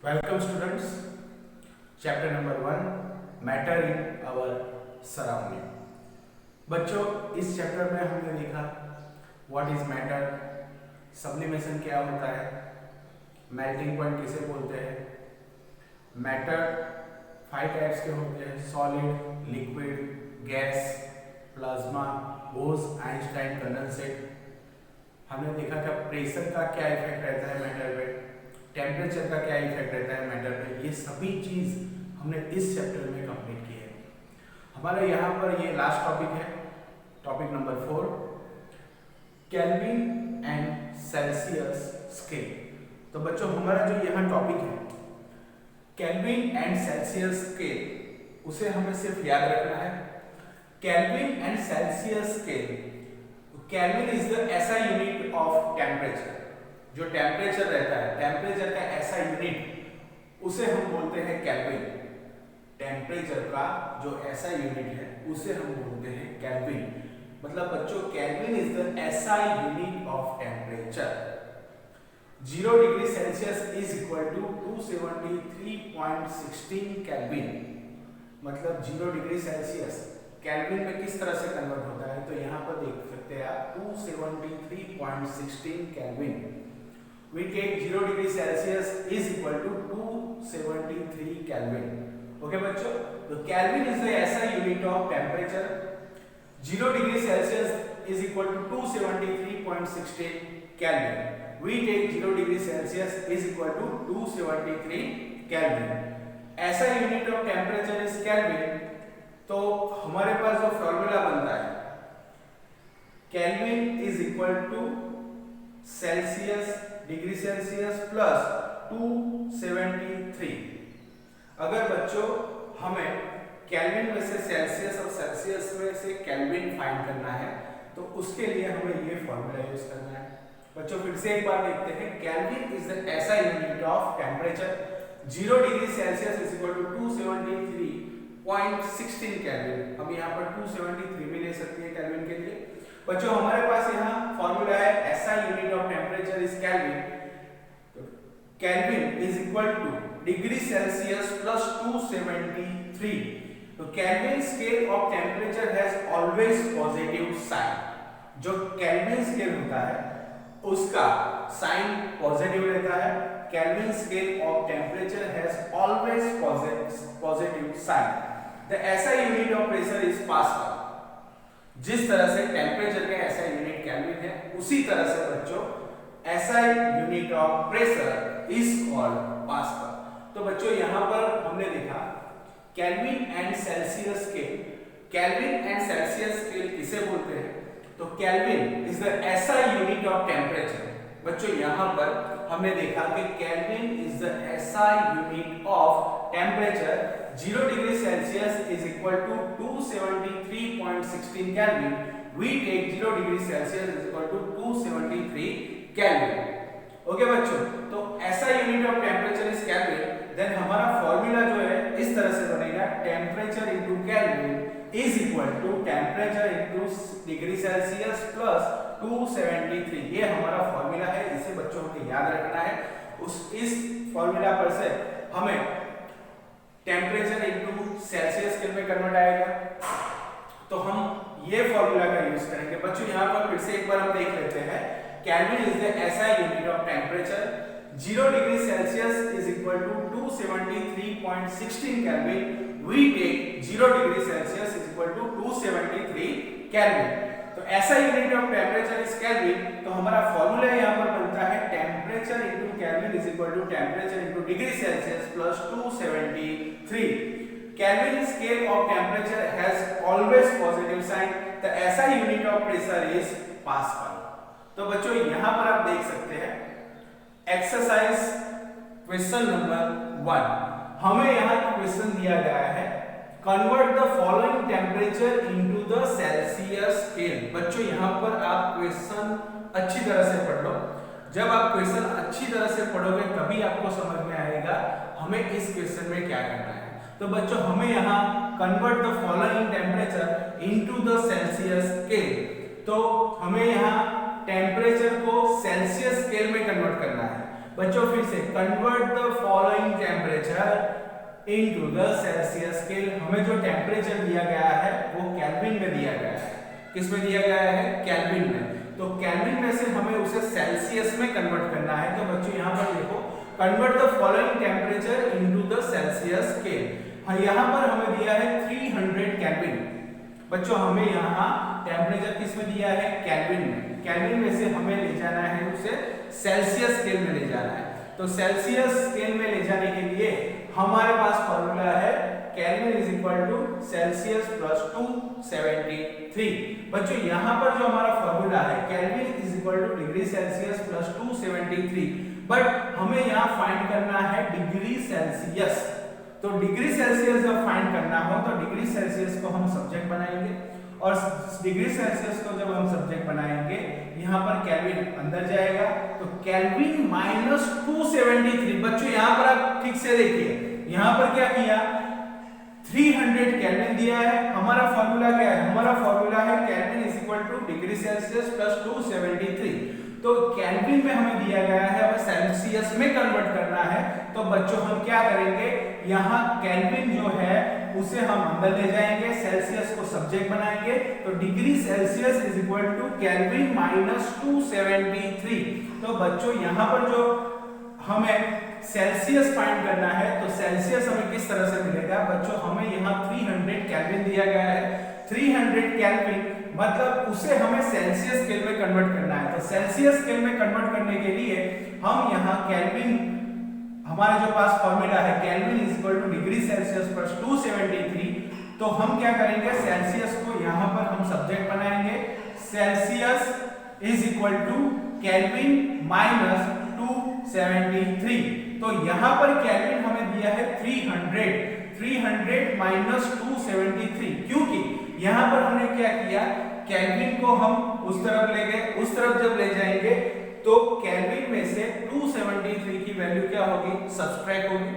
Welcome students, chapter number 1 matter in our surrounding। बच्चों इस chapter में हमने देखा व्हाट इज मैटर, सब्लिमेशन क्या होता है, मेल्टिंग पॉइंट किसे बोलते हैं, मैटर 5 टाइप्स के होते हैं, solid, liquid, gas, plasma, Bose, Einstein, condensate. हमने देखा कि प्रेशर का क्या इफेक्ट रहता है मैटर पे, टेम्परेचर का क्या इफेक्ट रहता है मैटर पे। ये सभी चीज हमने इस चैप्टर में कंप्लीट की है। हमारा यहाँ पर ये लास्ट टॉपिक है, topic number 4, kelvin and Celsius scale. तो बच्चों हमारा जो यहाँ टॉपिक है केल्विन एंड सेल्सियस स्केल, उसे हमें सिर्फ याद रखना है। Kelvin and Celsius scale, kelvin is the SI unit of temperature. जो टेम्परेचर रहता है, टेम्परेचर का ऐसा यूनिट उसे हम बोलते हैं केल्विन। टेम्परेचर का जो ऐसा यूनिट है उसे हम बोलते हैं केल्विन। मतलब बच्चों kelvin is the SI unit of temperature. 0 degree Celsius is equal to 273.16 kelvin. मतलब 0 डिग्री सेल्सियस केल्विन में किस तरह से कन्वर्ट होता है, तो यहाँ पर देख सकते हैं आप 273.16 kelvin. We take 0 degree Celsius is equal to 273 Kelvin. Okay बच्चों, तो Kelvin is the SI unit of temperature. 0 degree Celsius is equal to 273.16 Kelvin. We take 0 degree Celsius is equal to 273 Kelvin. SI unit of temperature is Kelvin. तो हमारे पास जो formula बनता है Kelvin is equal to Celsius degree Celsius plus 273। अगर बच्चों हमें kelvin में से सेल्सियस और सेल्सियस में से केल्विन फाइंड करना है तो उसके लिए हमें ये फॉर्मूला यूज करना है। बच्चों फिर से एक बार देखते हैं, kelvin is the SI unit of temperature. 0 degree Celsius is equal to 273.16 kelvin. हम यहाँ पर 273 भी ले सकते हैं केल्विन के लिए। बच्चों हमारे पास यहाँ फॉर्मूला है SI unit of temperature is kelvin. Kelvin is equal to degree Celsius plus 273। तो kelvin scale of temperature has always positive sign. जो केल्विन स्केल होता है उसका साइन पॉजिटिव रहता है। Kelvin scale of temperature has always positive sign. The SI unit of pressure is pascal. जिस तरह से टेम्परेचर का ऐसा यूनिट केल्विन है उसी तरह से बच्चों ऐसा unit of pressure is called pascal. तो बच्चों यहाँ पर हमने देखा kelvin and Celsius scale. Kelvin and Celsius scale किसे बोलते हैं, तो kelvin is the SI unit of temperature. बच्चों यहाँ पर हमने देखा कि kelvin is the SI unit of temperature. 0 degree Celsius is equal to 273.16 Kelvin. We take 0 degree Celsius is equal to 273 Kelvin. Okay बच्चों, तो SI unit of temperature is kelvin. Then हमारा formula जो है इस तरह से बनेगा, temperature into kelvin is equal to temperature into degree Celsius plus 273। ये हमारा फॉर्मूला है, इसे बच्चों को याद रखना है। इस फॉर्मूला पर से हमें टेम्परेचर इनटू सेल्सियस स्केल में कन्वर्ट आएगा, तो हम ये फॉर्मूला का यूज करेंगे। बच्चों यहाँ पर फिर से एक बार हम देख लेते हैं, kelvin is the SI unit of temperature. 0 degree Celsius is equal to 273.16 kelvin. We take 0 degree Celsius is equal to 273 kelvin. तो SI unit of temperature is kelvin. तो हमारा फॉर्मूला यहाँ पर बनता है temperature into kelvin is equal to temperature into degree Celsius plus 273। Kelvin scale of temperature has always positive sign. The SI unit of pressure is pascal. तो बच्चों यहाँ पर आप देख सकते हैं एक्सरसाइज क्वेश्चन नंबर 1। हमें यहाँ क्वेश्चन दिया गया है, convert the following temperature into the Celsius scale. बच्चों यहाँ पर आप क्वेश्चन अच्छी तरह से पढ़ लो। जब आप क्वेश्चन अच्छी तरह से पढ़ोगे तभी आपको समझ में आएगा हमें इस क्वेश्चन में क्या करना है। तो बच्चों हमें यहाँ convert the following temperature into the Celsius scale. तो हमें यहाँ टेम्परेचर को सेल्सियस स्केल में कन्वर्ट करना है। बच्चों फिर से convert the following temperature into the Celsius scale. हमें जो टेम्परेचर दिया गया है वो केल्विन में दिया गया है। किस में दिया गया है? केल्विन में। तो केल्विन में से हमें उसे सेल्सियस में कन्वर्ट करना है। तो बच्चों यहाँ पर देखो, convert the following temperature into the Celsius scale. यहाँ पर हमें दिया है 300 केल्विन। बच्चों हमें यहाँ टेम्परेचर किस में दिया है? केल्विन में। केल्विन में से हमें ले जाना है उसे सेल्सियस स्केल में ले जाना है। तो सेल्सियस स्केल में ले जाने के लिए हमारे पास फॉर्मूला है kelvin is equal to Celsius plus 273। बच्चों यहाँ पर जो हमारा फॉर्मूला है kelvin is equal to degree Celsius plus 273, but हमें यहाँ फाइंड करना है डिग्री सेल्सियस। तो डिग्री सेल्सियस जब फाइंड करना हो तो डिग्री सेल्सियस को हम सब्जेक्ट बनाएंगे, और डिग्री सेल्सियस को जब हम सब्जेक्ट बनाएंगे यहाँ पर केल्विन अंदर जाएगा, तो केल्विन माइनस 273। बच्चों यहाँ पर आप ठीक से देखिए, यहाँ पर क्या किया? 300 केल्विन दिया है। हमारा फॉर्मूला क्या है? हमारा फॉर्मूला है kelvin is equal to degree Celsius plus 273। तो केल्विन में हमें दिया गया है, हमें सेल्सियस में कन्वर्ट करना है। तो बच्चों हम क्या करेंगे, यहाँ केल्विन जो है उसे हम अंदर ले जाएंगे, सेल्सियस को सब्जेक्ट बनाएंगे। तो degree Celsius is equal to kelvin minus 273। तो बच्चों यहाँ पर जो हमें सेल्सियस फाइंड करना है, तो सेल्सियस हमें किस तरह से मिलेगा? बच्चों हमें यहाँ 300 केल्विन दिया गया है। 300 केल्विन मतलब उसे हमें सेल्सियस स्केल में कन्वर्ट करना है। तो सेल्सियस स्केल में कन्वर्ट करने के लिए हम यहाँ केल्विन, हमारे जो पास फॉर्मूला है kelvin is equal to degree Celsius plus 273, तो हम क्या करेंगे? सेल्सियस को यहाँ पर हम सब्जेक्ट बनाएंगे। Celsius is equal to kelvin minus 273। तो यहाँ पर केल्विन हमें दिया है 300 माइनस 273, क्योंकि यहाँ पर हमने क्या किया? केल्विन को हम उस तरफ ले गए, उस तरफ जब ले जाएंगे तो केल्विन में से 273 की वैल्यू क्या होगी? सब्सट्रैक्ट होगी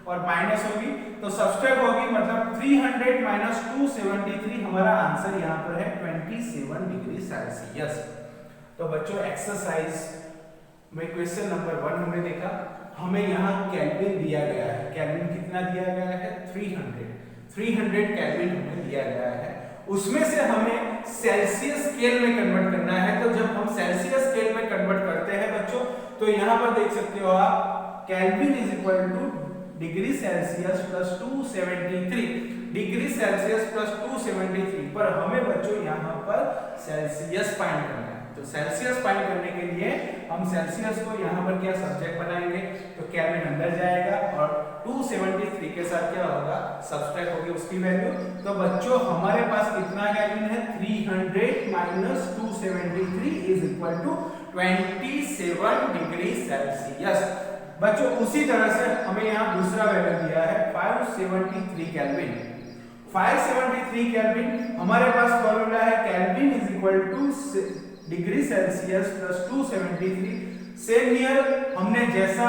और माइनस होगी। तो सब्सट्रैक्ट होगी मतलब 300 माइनस 273, हमारा आंसर यहाँ पर है 27 डिग्री सेल्सियस। तो बच्चों एक्सरसाइज में क्वेश्चन नंबर 1 हमने देखा, हमें यहाँ केल्विन दिया गया है। केल्विन कितना दिया गया है? 300 केल्विन हमें दिया गया है। उसमें से हमें सेल्सियस स्केल में कन्वर्ट करना है। तो जब हम सेल्सियस स्केल में कन्वर्ट करते हैं बच्चों, तो यहाँ पर देख सकते हो आप kelvin is equal to degree Celsius plus 273। Degree Celsius plus 273 पर हमें बच्चों यहाँ पर सेल्सियस फाइंड करना है। तो सेल्सियस फाइंड करने के लिए हम सेल्सियस को यहाँ पर क्या सब्जेक्ट बनाएंगे? तो केल्विन अंदर जाएगा और 273 के साथ क्या होगा? सब्सट्रैक्ट होगी उसकी वैल्यू। तो बच्चों हमारे पास कितना केल्विन है? 300 minus 273 is equal to 27 degree Celsius. बच्चों उसी तरह से हमें यहाँ दूसरा वैल्यू दिया है 573 केल्विन। 573 केल्विन हमारे पास फॉर्मूला है kelvin is equal to degree Celsius plus 273। Same here हमने जैसा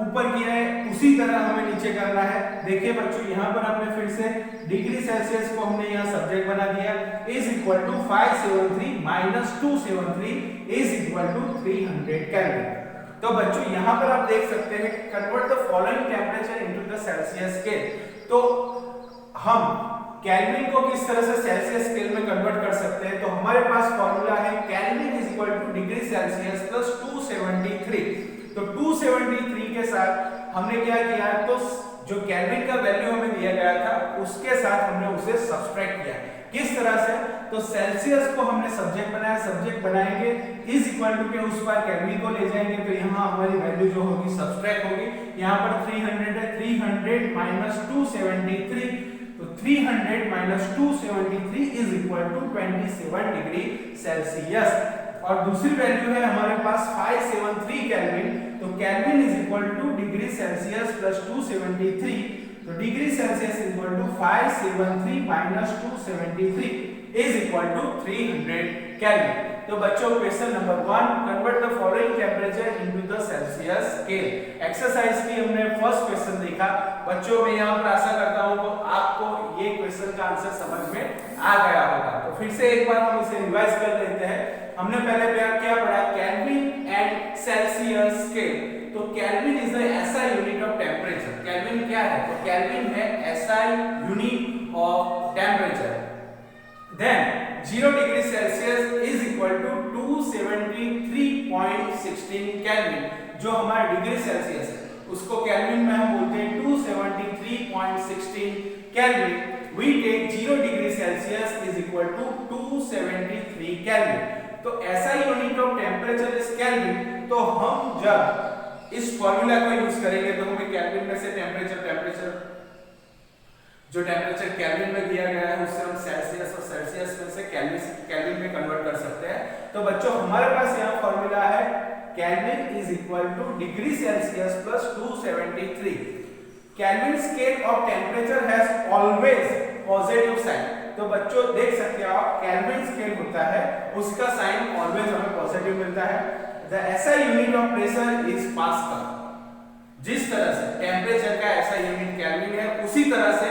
ऊपर किया है उसी तरह हमें नीचे करना है। देखिए बच्चों यहाँ पर हमने फिर से डिग्री सेल्सियस को हमने यहाँ सब्जेक्ट बना दिया, is equal to 573 minus 273 is equal to 300 kelvin. तो बच्चों यहाँ पर आप देख सकते हैं convert the following temperature into the Celsius scale. तो हम केल्विन को किस तरह से सेल्सियस स्केल में कन्वर्ट कर सकते हैं? तो हमारे पास फॉर्मूला है kelvin is equal to degree Celsius plus 273। तो 273 के साथ हमने क्या किया? तो जो केल्विन का वैल्यू हमें दिया गया था उसके साथ हमने उसे सब्सट्रैक्ट किया। किस तरह से? तो सेल्सियस को हमने सब्जेक्ट बनाया, सब्जेक्ट बनाएंगे इज इक्वल टू के उस पर केल्विन को ले जाएंगे, तो यहाँ हमारी वैल्यू जो होगी सब्सट्रैक्ट होगी। यहाँ पर 300 है, 300 माइनस 273, तो 300 minus 273 is equal to 27 degree Celsius. और दूसरी वैल्यू है हमारे पास 573 केल्विन। तो kelvin is equal to degree Celsius plus 273, तो degree Celsius is equal to 573 minus 273 is equal to 300 kelvin. तो बच्चों question number 1, convert the following temperature into the Celsius scale. Exercise की हमने फर्स्ट क्वेश्चन देखा। बच्चों मैं यहाँ पर आशा करता हूँ तो आपको ये क्वेश्चन का आंसर समझ में आ गया होगा। तो फिर से एक बार हम इसे रिवाइज कर लेते हैं। हमने पहले क्या पढ़ा? Kelvin and Celsius scale. तो तो kelvin is the SI unit of temperature. Kelvin क्या है? तो केल्विन है SI unit of temperature. Then 0 degree Celsius is equal to 273.16 kelvin. जो हमारा डिग्री सेल्सियस है उसको केल्विन में हम बोलते हैं 273.16 kelvin. we take 0 degree Celsius is equal to 273 kelvin. तो SI unit of temperature is kelvin. तो हम जब इस फॉर्मूला को यूज करेंगे तो हमें केल्विन में से टेम्परेचर जो टेम्परेचर केल्विन में दिया गया है उससे हम सेल्सियस और सेल्सियस में से केल्विन में कन्वर्ट कर सकते हैं। तो बच्चों हमारे पास यहाँ फॉर्मूला है kelvin is equal to degree Celsius plus 273। Kelvin scale of temperature has always positive sign. तो बच्चों देख सकते हो आप केल्विन स्केल होता है उसका साइन ऑलवेज हमें पॉजिटिव मिलता है। The SI unit of pressure is pascal. जिस तरह से टेम्परेचर का ऐसा यूनिट केल्विन है उसी तरह से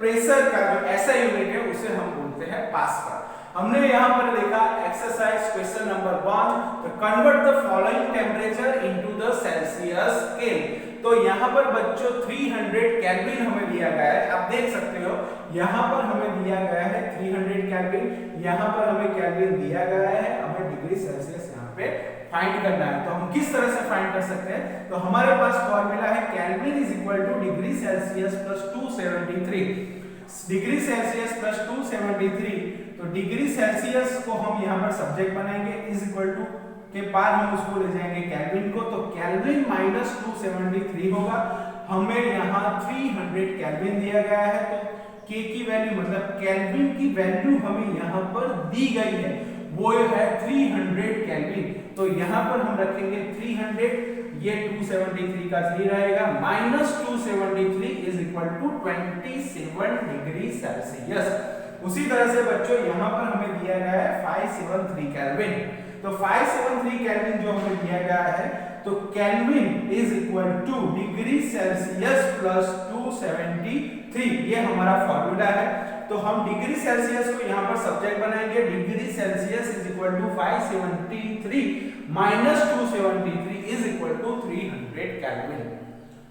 प्रेशर का जो ऐसा यूनिट है उसे हम बोलते हैं पास्कल। हमने यहाँ पर देखा एक्सरसाइज क्वेश्चन नंबर 1, तो convert the following temperature into the Celsius scale. तो यहाँ पर बच्चों 300 केल्विन हमें दिया गया है। आप देख सकते हो यहाँ पर हमें दिया गया है 300 केल्विन, यहाँ पर हमें केल्विन दिया गया है, हमें डिग्री सेल्सियस यहाँ पे फाइंड करना है। तो हम किस तरह से फाइंड कर सकते हैं? तो हमारे पास फॉर्मूला है kelvin is equal to degree Celsius plus 273। Degree Celsius plus 273। तो डिग्री सेल्सियस को हम यहाँ पर सब्जेक्ट बनाएंगे इज इक्वल टू के बाद हम उसको ले जाएंगे केल्विन को। तो केल्विन माइनस 273 होगा। हमें यहाँ 300 केल्विन दिया गया है। तो के की वैल्यू मतलब केल्विन की वैल्यू हमें यहाँ पर दी गई है वो है 300 केल्विन। तो यहाँ पर हम रखेंगे 300, ये 273 का 3 रहेगा minus 273 is equal to 27 degree Celsius. उसी तरह से बच्चों यहाँ पर हमें दिया गया है 573 केल्विन। तो 573 केल्विन जो हमें दिया गया है तो kelvin is equal to degree Celsius plus 273, ये हमारा फॉर्मूला है। तो हम डिग्री सेल्सियस को यहाँ पर सब्जेक्ट बनाएंगे। Degree Celsius is equal to 573 minus 273 is equal to 300 kelvin.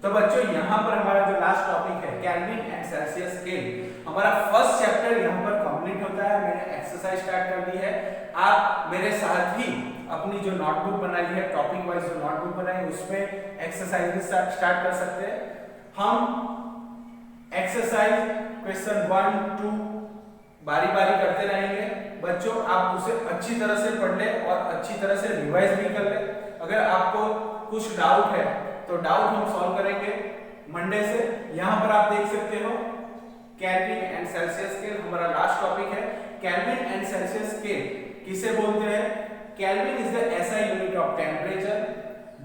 तो बच्चों यहाँ पर हमारा जो लास्ट टॉपिक है केल्विन एंड सेल्सियस स्केल, हमारा फर्स्ट चैप्टर यहाँ पर कंप्लीट होता है। मैंने एक्सरसाइज स्टार्ट कर दी है। आप मेरे साथ ही अपनी जो नोटबुक बनाई है टॉपिक वाइज जो नोटबुक बनाई उसमें एक्सरसाइज स्टार्ट कर सकते हैं। हम एक्सरसाइज क्वेश्चन 1, 2 बारी-बारी करते रहेंगे। बच्चों आप उसे अच्छी तरह से पढ़ ले और अच्छी तरह से रिवाइज भी कर ले। अगर आपको कुछ डाउट है तो डाउट हम सॉल्व करेंगे मंडे से। यहाँ पर आप देख सकते हो केल्विन एंड सेल्सियस स्केल हमारा लास्ट टॉपिक है। केल्विन एंड सेल्सियस स्केल किसे बोलते हैं? Kelvin is the SI unit of temperature.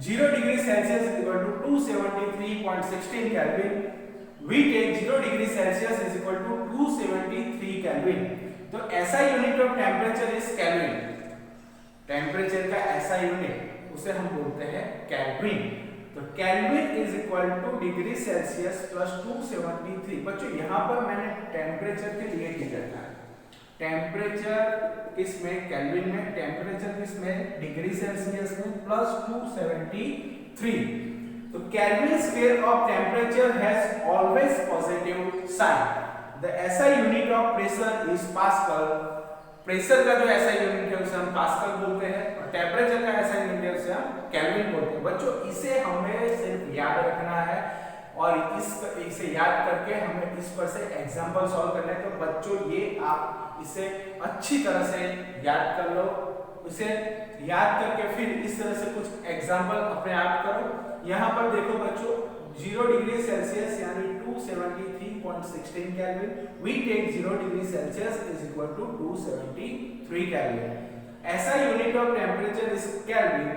0 degree Celsius is equal to 273.16 kelvin. we take 0 degree Celsius is equal to 273 kelvin. तो SI unit of temperature is kelvin. Temperature का SI unit उसे हम बोलते हैं kelvin. तो kelvin is equal to degree Celsius plus 273। बच्चों यहाँ पर मैंने टेम्परेचर के लिए लिखा है टेम्परेचर किसमें? केल्विन में। टेम्परेचर किसमें? डिग्री सेल्सियस में प्लस 273। तो kelvin scale of temperature has always positive sign. The SI unit of pressure is pascal. Pressure का जो एसआई यूनिट है उसे हम पास्कल बोलते हैं और टेम्परेचर का एसआई यूनिट है उसे हम केल्विन बोलते हैं। बच्चों इसे हमें सिर्फ याद रखना है और इसे याद करके हमें इस पर से एग्जांपल सॉल्व करना है। तो बच्चों ये आप इसे अच्छी तरह से याद कर लो। इसे याद करके फिर इस तरह से कुछ एग्जांपल अपने आप करो। यहाँ पर देखो बच्चों 0 डिग्री सेल्सियस यानी 273.16 kelvin. We take 0 degree Celsius is equal to 273 kelvin. SI unit of temperature is kelvin.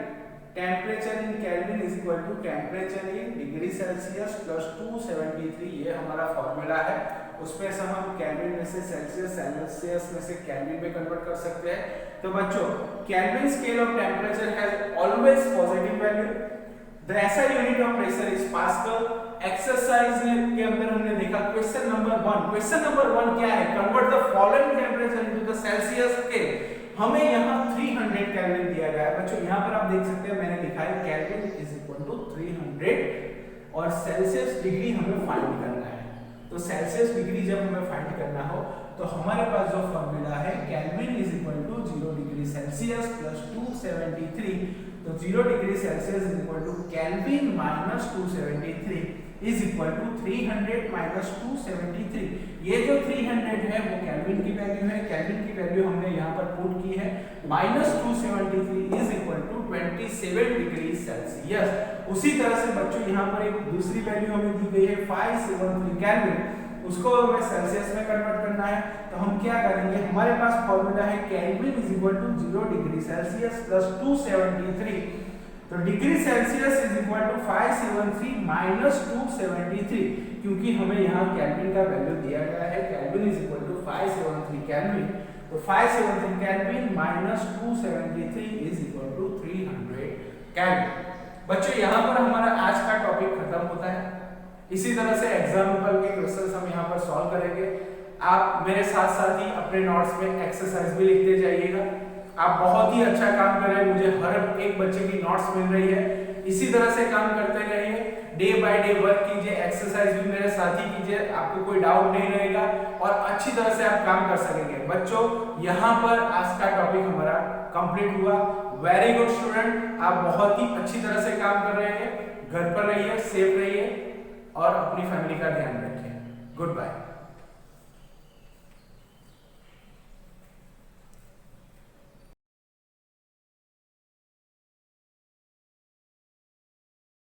Temperature in kelvin is equal to temperature in degree Celsius plus 273, ये हमारा फॉर्मूला है। उसमें से हम केल्विन में से सेल्सियस, सेल्सियस में से केल्विन में कन्वर्ट कर सकते हैं। तो बच्चों kelvin scale of temperature has always positive value. The SI unit of pressure is pascal. Exercise के अंदर हमने देखा क्वेश्चन नंबर 1। क्वेश्चन नंबर 1 क्या है? Convert the following temperature into the Celsius scale. हमें यहाँ 300 केल्विन दिया गया है। बच्चों यहाँ पर आप देख सकते हैं मैंने लिखा है केल्विन इज इक्वल टू 300 और सेल्सियस डिग्री हमें फाइंड करना है। तो सेल्सियस डिग्री जब हमें फाइंड करना हो तो हमारे पास जो फॉर्मूला है kelvin is equal to 0 degree Celsius plus 273, तो 0 degree Celsius is equal to kelvin minus 273 is equal to 300 minus 273। ये जो 300 है वो केल्विन की वैल्यू है, केल्विन की वैल्यू हमने यहाँ पर पुट की है, minus 273 is equal to 27 degree Celsius. उसी तरह से बच्चों यहाँ पर एक दूसरी वैल्यू हमें दी गई है 573 केल्विन, उसको हमें सेल्सियस में कन्वर्ट करना है। तो हम क्या करेंगे, हमारे पास फॉर्मूला है kelvin is equal to 0 degree Celsius plus 273, तो degree Celsius is equal to 573 minus 273, क्योंकि हमें यहाँ केल्विन का वैल्यू दिया गया है, kelvin is equal to 573 kelvin, तो 573 kelvin minus 273 is equal to 300 kelvin. बच्चों यहाँ पर हमारा आज का टॉपिक खत्म होता है। इसी तरह से एग्जाम्पल के क्वेश्चंस हम यहाँ पर सॉल्व करेंगे। आप मेरे साथ साथ ही अपने नोट्स में एक्सरसाइज भी लिखते जाइएगा। आप बहुत ही अच्छा काम कर रहे हैं, मुझे हर एक बच्चे की नोट्स मिल रही है। इसी तरह से काम करते रहिए, डे बाय डे वर्क कीजिए, एक्सरसाइज भी मेरे साथ ही कीजिए, आपको कोई डाउट नहीं रहेगा और अच्छी तरह से आप काम कर सकेंगे। बच्चों यहाँ पर आज का टॉपिक हमारा कंप्लीट हुआ। वेरी गुड स्टूडेंट, आप बहुत ही अच्छी तरह से काम कर रहे हैं। घर पर रहिए, सेफ रहिए और अपनी फैमिली का ध्यान रखिए। Good bye.